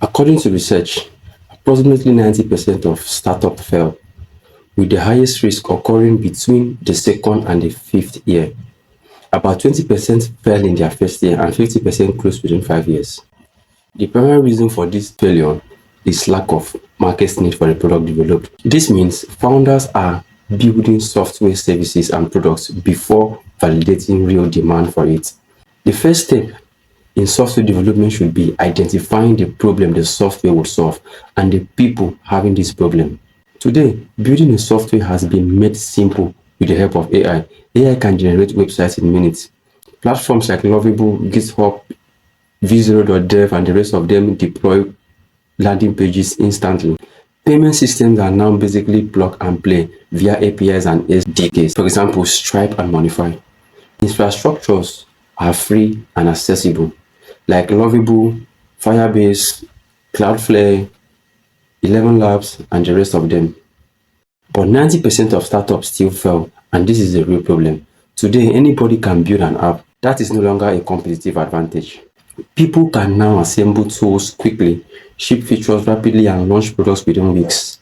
According to research, approximately 90% of startups fail, with the highest risk occurring between the second and the fifth year. About 20% fail in their first year and 50% close within 5 years. The primary reason for this failure is lack of market need for the product developed. This means founders are building software services and products before validating real demand for it. The first step in software development should be identifying the problem the software will solve and the people having this problem. Today, building a software has been made simple with the help of AI. AI can generate websites in minutes. Platforms like Lovable, GitHub, V0.dev and the rest of them deploy landing pages instantly. Payment systems are now basically plug and play via APIs and SDKs, for example, Stripe and Monify. Infrastructures are free and accessible, like Lovable, Firebase, Cloudflare, 11 Labs, and the rest of them. But 90% of startups still fail, and this is a real problem. Today, anybody can build an app. That is no longer a competitive advantage. People can now assemble tools quickly, ship features rapidly, and launch products within weeks.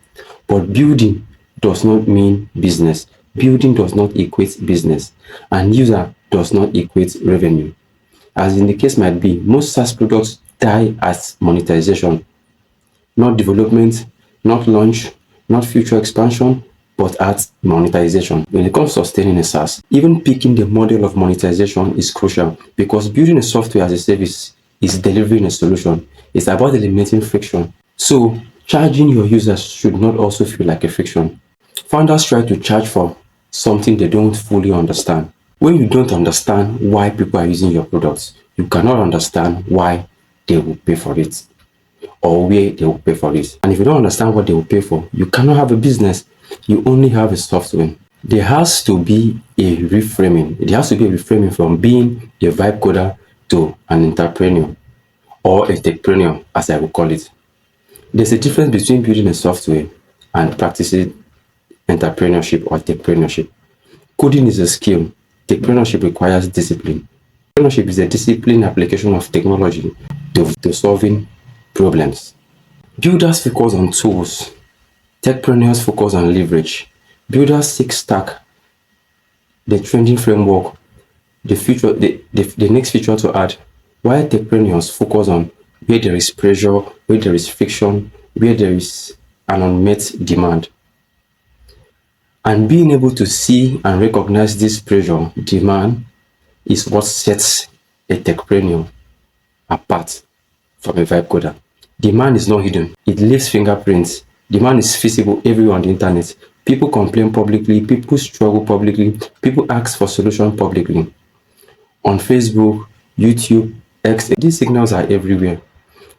But building does not mean business. Building does not equate business, and user does not equate revenue. As in the case might be, most SaaS products die at monetization, not development, not launch, not future expansion, but at monetization. When it comes to sustaining a SaaS, even picking the model of monetization is crucial, because building a software as a service is delivering a solution. It's about eliminating friction. So charging your users should not also feel like a friction. Founders try to charge for something they don't fully understand. When you don't understand why people are using your products, you cannot understand why they will pay for it or where they will pay for it. And if you don't understand what they will pay for, you cannot have a business. You only have a software. There has to be a reframing. There has to be a reframing from being a vibe coder to an entrepreneur, or a techpreneur, as I would call it. There's a difference between building a software and practicing entrepreneurship or techpreneurship. Coding is a skill. Techpreneurship requires discipline. Entrepreneurship is a disciplined application of technology to solving problems. Builders focus on tools. Techpreneurs focus on leverage. Builders seek stack, the trending framework, the next feature to add, while techpreneurs focus on where there is pressure, where there is friction, where there is an unmet demand. And being able to see and recognize this pressure, demand, is what sets a techpreneur apart from a vibe coder. Demand is not hidden. It leaves fingerprints. Demand is visible everywhere on the internet. People complain publicly. People struggle publicly. People ask for solutions publicly. On Facebook, YouTube, X, these signals are everywhere.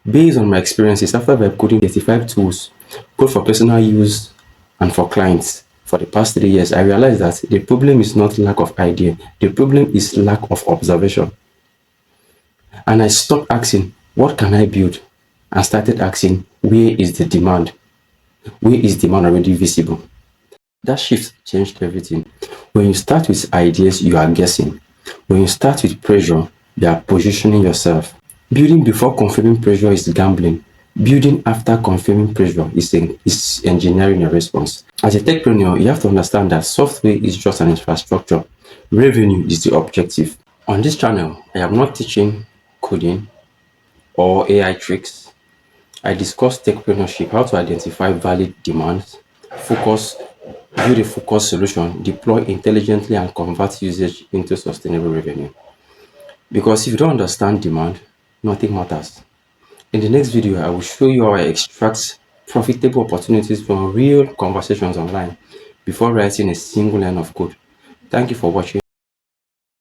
Based on my experiences, after vibe coding 35 tools, both for personal use and for clients, for the past 3 years, I realized that the problem is not lack of idea. The problem is lack of observation. And I stopped asking, what can I build? And started asking, where is the demand? Where is demand already visible? That shift changed everything. When you start with ideas, you are guessing. When you start with pressure, you are positioning yourself. Building before confirming pressure is gambling. Building after confirming pressure is engineering a response. As a techpreneur, you have to understand that software is just an infrastructure. Revenue is the objective. On this channel, I am not teaching coding or AI tricks. I discuss techpreneurship, how to identify valid demands, build a focused solution, deploy intelligently, and convert usage into sustainable revenue. Because if you don't understand demand, nothing matters. In the next video, I will show you how I extract profitable opportunities from real conversations online before writing a single line of code. Thank you for watching.